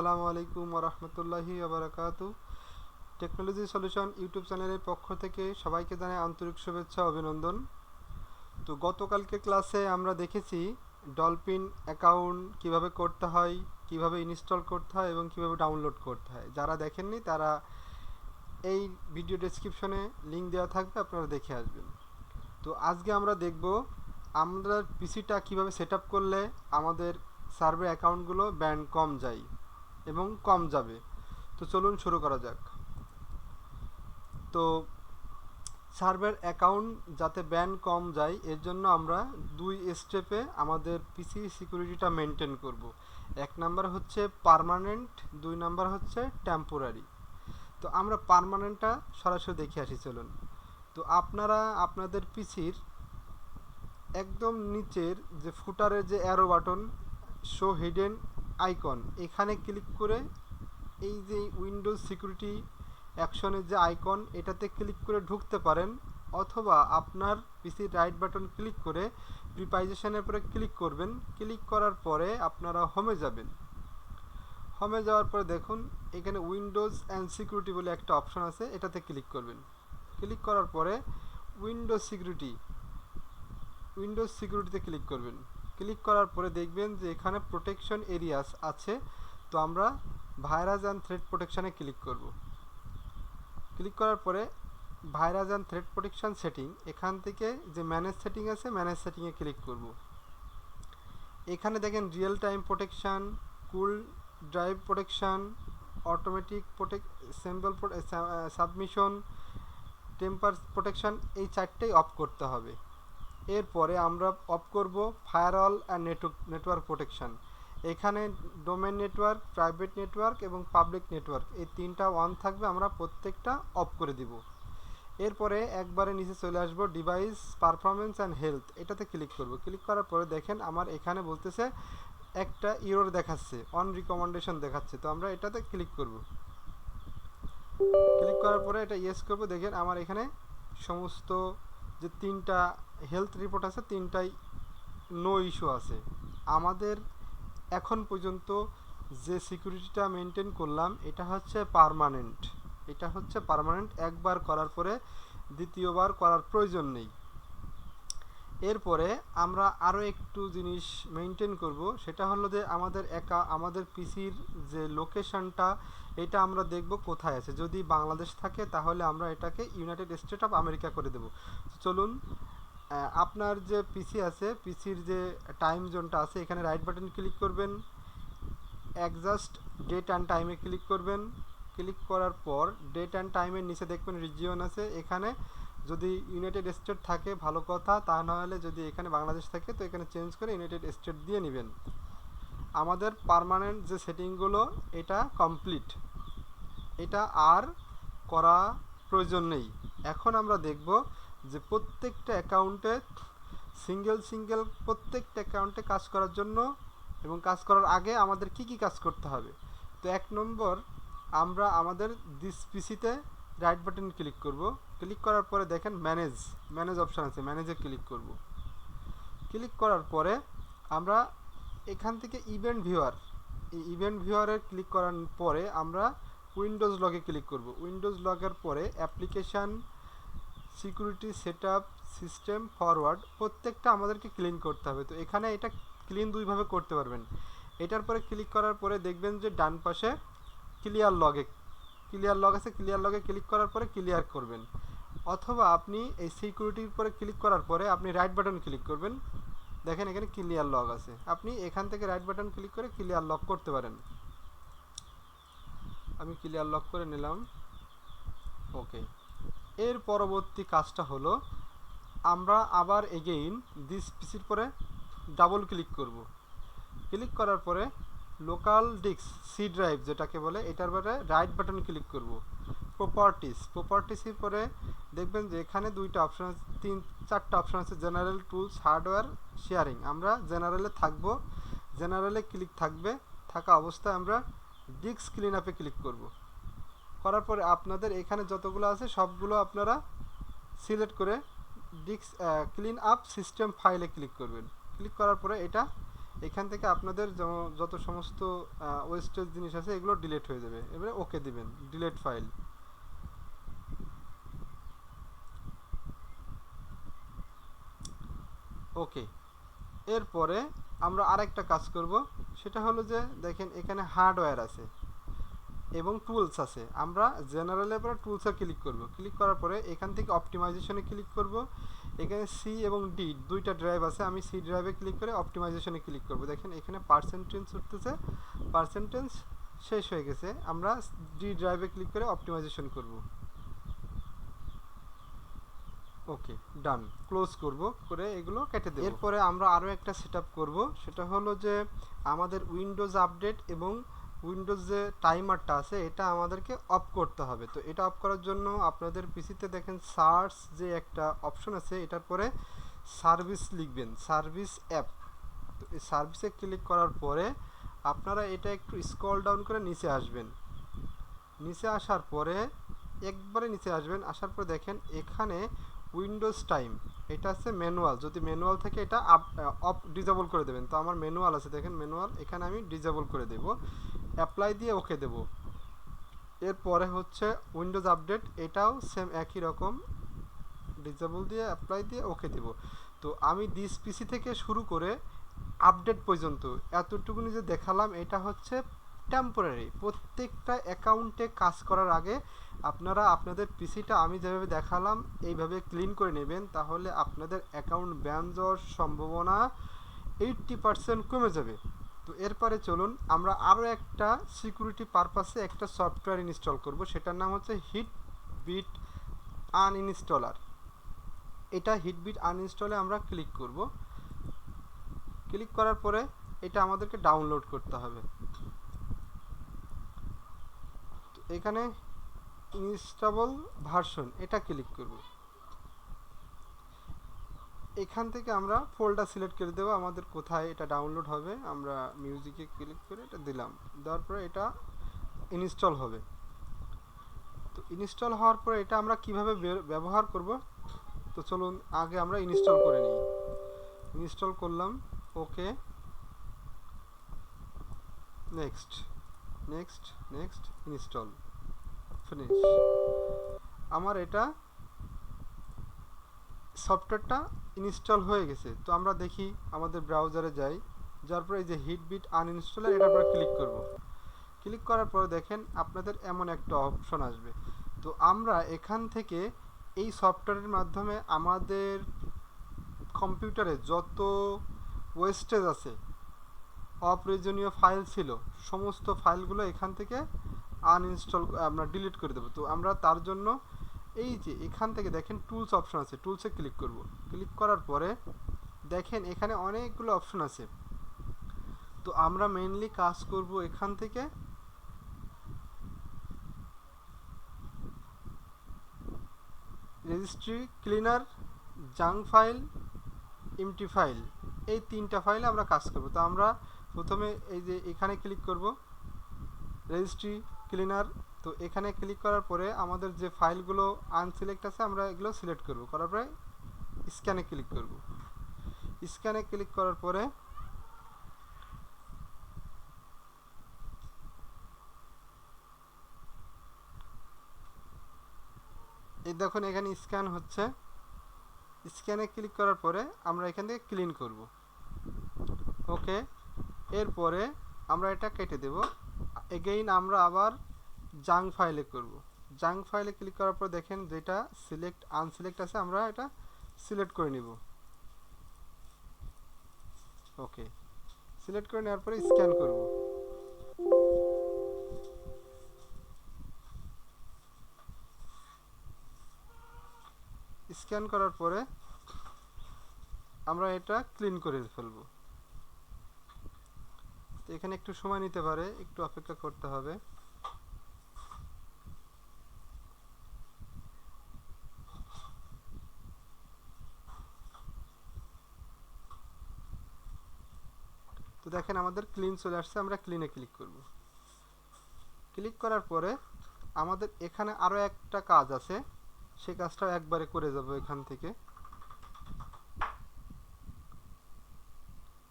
আসসালামু আলাইকুম ওয়া রাহমাতুল্লাহি ওয়া বারাকাতু। টেকনোলজি সলিউশন ইউটিউব চ্যানেলের পক্ষ থেকে সবাইকে জানাই আন্তরিক শুভেচ্ছা ও অভিনন্দন। তো গতকালকে ক্লাসে আমরা দেখেছি ডলফিন অ্যাকাউন্ট কিভাবে করতে হয়, কিভাবে ইনস্টল করতে হয় এবং কিভাবে ডাউনলোড করতে হয়। যারা দেখেননি তারা এই ভিডিও ডেসক্রিপশনে লিংক দেওয়া থাকবে, আপনারা দেখে আসবেন। তো আজকে আমরা দেখব আমরা পিসিটা কিভাবে সেটআপ করলে আমাদের সার্ভে অ্যাকাউন্টগুলো ব্যান্ড কম যায় এবং কম যাবে। তো চলুন শুরু করা যাক। তো সার্ভার অ্যাকাউন্ট যাতে ব্যান কম যায় এর জন্য আমরা দুই স্টেপে আমাদের পিসি সিকিউরিটিটা মেনটেন করব। এক নাম্বার হচ্ছে পার্মানেন্ট, দুই নাম্বার হচ্ছে টেম্পোরারি। তো আমরা পার্মানেন্টটা সরাসরি দেখে আসি, চলুন। তো আপনারা আপনাদের পিসির একদম নিচের যে ফুটারের যে arrow button show hidden icon, এখানে ক্লিক করে এই যে উইন্ডোজ সিকিউরিটি অ্যাকশনের যে আইকন, এটাতে ক্লিক করে ঢুকতে পারেন, অথবা আপনার পিসির রাইট বাটন ক্লিক করে প্রিপাইজেশনের উপরে ক্লিক করবেন। ক্লিক করার পরে আপনারা হোমে যাবেন। হোমে যাওয়ার পরে দেখুন এখানে উইন্ডোজ অ্যান্ড সিকিউরিটি বলে একটা অপশন আছে, এটাতে ক্লিক করবেন। ক্লিক করার পরে উইন্ডোজ সিকিউরিটিতে ক্লিক করবেন। ক্লিক করার পরে দেখবেন যে এখানে প্রোটেকশন এরিয়াস আছে। তো আমরা ভাইরাস অ্যান্ড থ্রেট প্রোটেকশানে ক্লিক করব। ক্লিক করার পরে virus and threat protection setting, এখান থেকে যে ম্যানেজ সেটিং আছে ম্যানেজ সেটিংয়ে ক্লিক করব। এখানে দেখেন real time protection, cloud drive protection, automatic symbol submission, tamper protection, এই চারটেই অফ করতে হবে। এরপরে আমরা অফ করব ফায়ারওয়াল অ্যান্ড নেটওয়ার্ক প্রোটেকশান। এখানে ডোমেন নেটওয়ার্ক, প্রাইভেট নেটওয়ার্ক এবং পাবলিক নেটওয়ার্ক, এই তিনটা অন থাকবে, আমরা প্রত্যেকটা অফ করে দিব। এরপরে একবারে নিচে চলে আসবো ডিভাইস পারফরমেন্স অ্যান্ড হেলথ, এটাতে ক্লিক করব। ক্লিক করার পরে দেখেন আমার এখানে বলতেছে একটা ইরর দেখাচ্ছে, অন রিকমেন্ডেশন দেখাচ্ছে। তো আমরা এটাতে ক্লিক করব। ক্লিক করার পরে এটা ইয়েস করব। দেখেন আমার এখানে সমস্ত যে তিনটা হেলথ রিপোর্ট আছে তিনটাই নো ইস্যু আছে। আমাদের এখন পর্যন্ত যে সিকিউরিটিটা মেনটেন করলাম এটা হচ্ছে পার্মানেন্ট, একবার করার পরে দ্বিতীয়বার করার প্রয়োজন নেই। এরপরে আমরা আরও একটু জিনিস মেনটেন করব, সেটা হলো যে আমাদের পিসির যে লোকেশনটা, এটা আমরা দেখব কোথায় আছে। যদি বাংলাদেশ থাকে তাহলে আমরা এটাকে ইউনাইটেড স্টেট অফ আমেরিকা করে দেব। চলুন, আপনার যে পিসি আছে পিসির যে টাইম জোনটা আছে এখানে রাইট বাটন ক্লিক করবেন, অ্যাডজাস্ট ডেট অ্যান্ড টাইমে ক্লিক করবেন। ক্লিক করার পর ডেট অ্যান্ড টাইমের নিচে দেখবেন রিজিয়ন আছে, এখানে যদি ইউনাইটেড স্টেট থাকে ভালো কথা, তা নাহলে যদি এখানে বাংলাদেশ থাকে তো এখানে চেঞ্জ করে ইউনাইটেড স্টেট দিয়ে নেবেন। আমাদের পার্মানেন্ট যে সেটিংগুলো এটা কমপ্লিট, এটা আর করা প্রয়োজন নেই। এখন আমরা দেখব যে প্রত্যেকটা অ্যাকাউন্টে প্রত্যেকটা অ্যাকাউন্টে কাজ করার জন্য এবং কাজ করার আগে আমাদের কি কি কাজ করতে হবে। তো এক নম্বর, আমরা আমাদের দিস পিসিতে রাইট বাটন ক্লিক করব। ক্লিক করার পরে দেখেন ম্যানেজ অপশান আছে, ম্যানেজে ক্লিক করব। ক্লিক করার পরে আমরা এখান থেকে এই ইভেন্ট ভিউয়ারে ক্লিক করার পরে আমরা উইন্ডোজ লগে ক্লিক করব। উইন্ডোজ লগের পরে application, security setup, system forward, প্রত্যেকটা আমাদেরকে ক্লিন করতে হবে। তো এখানে এটা ক্লিন দুইভাবে করতে পারবেন। এটার পরে ক্লিক করার পরে দেখবেন যে ডান পাশে ক্লিয়ার লগ আছে, ক্লিয়ার লগে ক্লিক করার পরে ক্লিয়ার করবেন। অথবা আপনি এই সিকিউরিটির উপরে ক্লিক করার পরে আপনি রাইট বাটন ক্লিক করবেন। দেখেন এখানে ক্লিয়ার লগ আছে, আপনি এখান থেকে রাইট বাটন ক্লিক করে ক্লিয়ার লক করতে পারেন। আমি ক্লিয়ার লক করে নিলাম, ওকে। এর পরবর্তী কাজটা হলো আমরা আবার এগেইন দিস পিসির পরে ডাবল ক্লিক করব। ক্লিক করার পরে লোকাল ডিস্ক সি ড্রাইভ যেটাকে বলে, এটার পরে রাইট বাটন ক্লিক করব। প্রপার্টিসের পরে দেখবেন যে এখানে দুইটা অপশন আছে, চারটা অপশন আছে, জেনারেল, টুলস, হার্ডওয়্যার, শেয়ারিং। আমরা জেনারেলে থাকব, জেনারেলে ক্লিক থাকা অবস্থায় আমরা ডিস্ক ক্লিন আপে ক্লিক করব। করার পরে আপনাদের এখানে যতগুলো আছে সবগুলো আপনারা সিলেক্ট করে ডিস্ক ক্লিন আপ সিস্টেম ফাইলে ক্লিক করবেন। ক্লিক করার পরে এটা এখান থেকে আপনাদের যত সমস্ত ওয়েস্টেজ জিনিস আছে এগুলো ডিলিট হয়ে যাবে। এবারে ওকে দিবেন, ডিলিট ফাইল। ওকে। এরপরে আমরা আরেকটা কাজ করব, সেটা হলো যে দেখেন এখানে হার্ডওয়্যার আছে এবং টুলস আছে। আমরা জেনারেলে পরে টুলসে ক্লিক করব। ক্লিক করার পরে এখান থেকে অপটিমাইজেশনে ক্লিক করব। এখানে সি এবং ডি দুইটা ড্রাইভ আছে, আমি সি ড্রাইভে ক্লিক করে অপটিমাইজেশনে ক্লিক করব। দেখেন এখানে পার্সেন্টেজ উঠতেছে, পার্সেন্টেজ শেষ হয়ে গেছে। আমরা ডি ড্রাইভে ক্লিক করে অপটিমাইজেশন করব। ওকে, ডান। ক্লোজ করব, করে এগুলো কেটে দেব। এরপরে আমরা আরও একটা সেটআপ করব, সেটা হলো যে আমাদের উইন্ডোজ আপডেট এবং উইন্ডোজ যে টাইমারটা আছে এটা আমাদেরকে অফ করতে হবে। তো এটা অফ করার জন্য আপনাদের পিসিতে দেখেন সার্চ যে একটা অপশন আছে, এটার পরে সার্ভিস লিখবেন, সার্ভিস অ্যাপ। তো এই সার্ভিসে ক্লিক করার পরে আপনারা এটা একটু স্ক্রল ডাউন করে নিচে আসবেন। নিচে আসার পরে একবারে নিচে আসবেন, আসার পরে দেখেন এখানে উইন্ডোজ টাইম, এটা আছে ম্যানুয়াল। যদি ম্যানুয়াল থেকে এটা অফ ডিজেবল করে দেবেন। তো আমার ম্যানুয়াল আছে, দেখেন ম্যানুয়াল, এখানে আমি ডিজেবল করে দেব। অ্যাপ্লাই দিয়ে ওকে দেব। এরপরে হচ্ছে উইন্ডোজ আপডেট, এটাও সেম একই রকম, ডিজেবল দিয়ে অ্যাপ্লাই দিয়ে ওকে দেব। তো আমি দিস পিসি থেকে শুরু করে আপডেট পর্যন্ত এতটুকুনি যে দেখালাম, এটা হচ্ছে টেম্পোরারি। প্রত্যেকটা অ্যাকাউন্টে কাজ করার আগে আপনারা আপনাদের পিসিটা আমি যেভাবে দেখালাম এইভাবে ক্লিন করে নেবেন, তাহলে আপনাদের অ্যাকাউন্ট ব্যান যাওয়ার সম্ভাবনা 80% কমে যাবে। তো এরপরে চলুন আমরা আরও একটা সিকিউরিটি পারপাসে একটা সফটওয়্যার ইনস্টল করব, সেটার নাম হচ্ছে হিটবিট আনইনস্টলার। এটা হিটবিট আনইনস্টলে আমরা ক্লিক করব। ক্লিক করার পরে এটা আমাদেরকে ডাউনলোড করতে হবে। তো এখানে ইনস্টেবল ভার্সন, এটা ক্লিক করব। এখান থেকে আমরা ফোল্ডার সিলেক্ট করে দেবো আমাদের কোথায় এটা ডাউনলোড হবে। আমরা মিউজিকে ক্লিক করে এটা দিলাম, দেওয়ার পরে এটা ইনস্টল হবে। তো ইনস্টল হওয়ার পরে এটা আমরা কিভাবে ব্যবহার করব, তো চলুন আগে আমরা ইনস্টল করে নিই। ইনস্টল করলাম, okay, next next next, install, finish. আমার এটা সফটওয়্যারটা ইনস্টল হয়ে গেছে। তো আমরা দেখি আমাদের ব্রাউজারে যাই, যার পরে এই যে হিটবিট আনইনস্টলার, এটার পরে ক্লিক করব। ক্লিক করার পরে দেখেন আপনাদের এমন একটা অপশন আসবে। তো আমরা এখান থেকে এই সফটওয়্যারের মাধ্যমে আমাদের কম্পিউটারে যত ওয়েস্টেজ আছে, অপ্রয়োজনীয় ফাইল ছিল, সমস্ত ফাইলগুলো এখান থেকে আনইনস্টল আমরা ডিলিট করে দেবো। তো আমরা তার জন্য এই যে এখান থেকে দেখেন টুলস অপশন আছে, টুলসে ক্লিক করব। ক্লিক করার পরে দেখেন এখানে অনেকগুলো অপশন আছে। তো আমরা মেইনলি কাজ করব এখান থেকে registry, cleaner, junk file, empty file, এই তিনটা ফাইলে আমরা কাজ করব। তো আমরা প্রথমে এই যে এখানে ক্লিক করব, রেজিস্ট্রি, ক্লিনার। তো এখানে ক্লিক করার পরে আমাদের যে ফাইলগুলো আনসিলেক্ট আছে আমরা এগুলো সিলেক্ট করব, করার পরে স্ক্যানে ক্লিক করব। স্ক্যানে ক্লিক করার পরে এই দেখুন এখানে স্ক্যান হচ্ছে। স্ক্যানে ক্লিক করার পরে আমরা এখান থেকে ক্লিন করব, ওকে। এরপরে আমরা এটা কেটে দেব। এগেইন আমরা আবার জাঙ্ক ফাইলে করব। জাঙ্ক ফাইলে ক্লিক করার পর দেখেন যেটা সিলেক্ট আনসিলেক্ট আছে আমরা এটা সিলেক্ট করে নিব, ওকে। সিলেক্ট করে নেওয়ার পরে স্ক্যান করব। স্ক্যান করার পরে আমরা এটা ক্লিন করে ফেলব। তো এখানে একটু সময় নিতে পারে, একটু অপেক্ষা করতে হবে। তো দেখেন আমাদের ক্লিন চলে আসছে, আমরা ক্লিনে ক্লিক করব। ক্লিক করার পরে আমাদের এখানে আরও একটা কাজ আছে, সেই কাজটাও একবারে করে যাব এখান থেকে।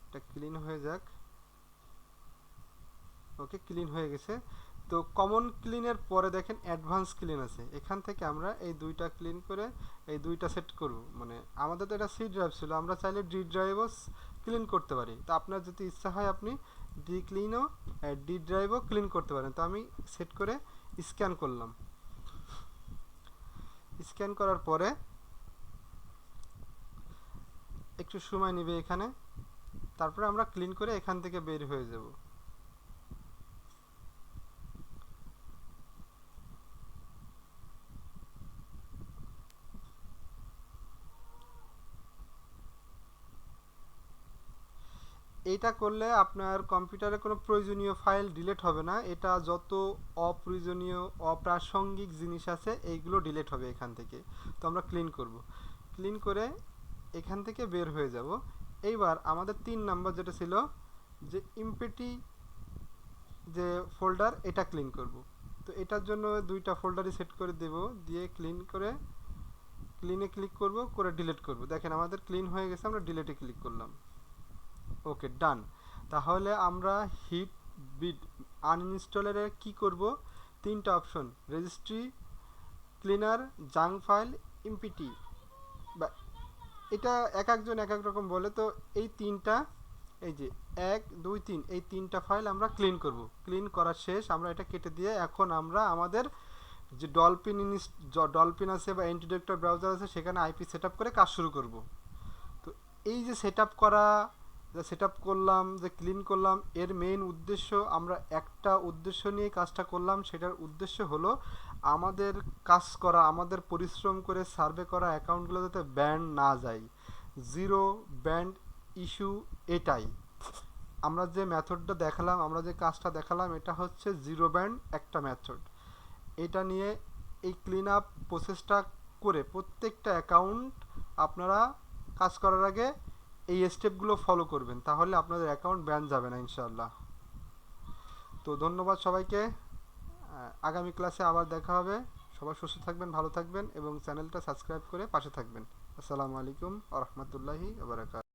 এটা ক্লিন হয়ে যাক। ওকে, ক্লিন হয়ে গেছে। তো কমন ক্লিনের পরে দেখেন অ্যাডভান্স ক্লিন আছে, এখান থেকে আমরা এই দুইটা ক্লিন করে এই দুইটা সেট করব। মানে আমাদের তো এটা সি ড্রাইভ ছিল, আমরা চাইলে ডি ড্রাইভও ক্লিন করতে পারি। তো আপনার যদি ইচ্ছা হয় আপনি ডি ড্রাইভও ক্লিন করতে পারেন। তো আমি সেট করে স্ক্যান করলাম। স্ক্যান করার পরে একটু সময় নেবে এখানে, তারপরে আমরা ক্লিন করে এখান থেকে বের হয়ে যাব। এটা করলে আপনার কম্পিউটারে কোনো প্রয়োজনীয় ফাইল ডিলিট হবে না। এটা যত অপ্রয়োজনীয় অপ্রাসঙ্গিক জিনিস আছে এইগুলো ডিলিট হবে এখান থেকে। তো আমরা ক্লিন করব, ক্লিন করে এখান থেকে বের হয়ে যাব। এইবার আমাদের 3 নাম্বার যেটা ছিল যে ইমপেটি যে ফোল্ডার, এটা ক্লিন করব। তো এটার জন্য দুইটা ফোল্ডারই সেট করে দেব, দিয়ে ক্লিন করে ক্লিনে ক্লিক করব, করে ডিলিট করব। দেখেন আমাদের ক্লিন হয়ে গেছে, আমরা ডিলিটে ক্লিক করলাম। ওকে, ডান। তাহলে আমরা হিট বিট আনইনস্টলের কি করব, 3টা option, registry, cleaner, junk file, empty, বা এটা এক একজন এক এক রকম বলে। তো এই 3টা, এই যে 1 2 3, এই 3টা ফাইল আমরা ক্লিন করব। ক্লিন করা শেষ, আমরা এটা কেটে দিয়ে এখন আমরা আমাদের যে ডলফিন আছে বা ইন্টিডেক্টর ব্রাউজার আছে সেখানে আইপি সেটআপ করে কাজ শুরু করব। তো এই যে সেটআপ করা, যে সেটআপ করলাম, যে ক্লিন করলাম, এর মেইন উদ্দেশ্য, আমরা একটা উদ্দেশ্য নিয়ে কাজটা করলাম। সেটার উদ্দেশ্য হলো আমাদের কাজ করা, আমাদের পরিশ্রম করে সার্ভে করা অ্যাকাউন্টগুলো যাতে ব্যান্ড না যায়, জিরো ব্যান্ড ইস্যু, এটাই আমরা যে মেথডটা দেখালাম, আমরা যে কাজটা দেখালাম, এটা হচ্ছে জিরো ব্যান্ড একটা মেথড। এটা নিয়ে এই ক্লিন আপ প্রসেসটা করে প্রত্যেকটা অ্যাকাউন্ট আপনারা কাজ করার আগে এই স্টেপগুলো ফলো করবেন, তাহলে আপনাদের অ্যাকাউন্ট ব্যান যাবে না ইনশাআল্লাহ। তো ধন্যবাদ সবাইকে, আগামী ক্লাসে আবার দেখা হবে। সবাই সুস্থ থাকবেন, ভালো থাকবেন এবং চ্যানেলটা সাবস্ক্রাইব করে পাশে থাকবেন। আসসালামু আলাইকুম ওয়া রাহমাতুল্লাহি ওয়া বারাকাতুহু।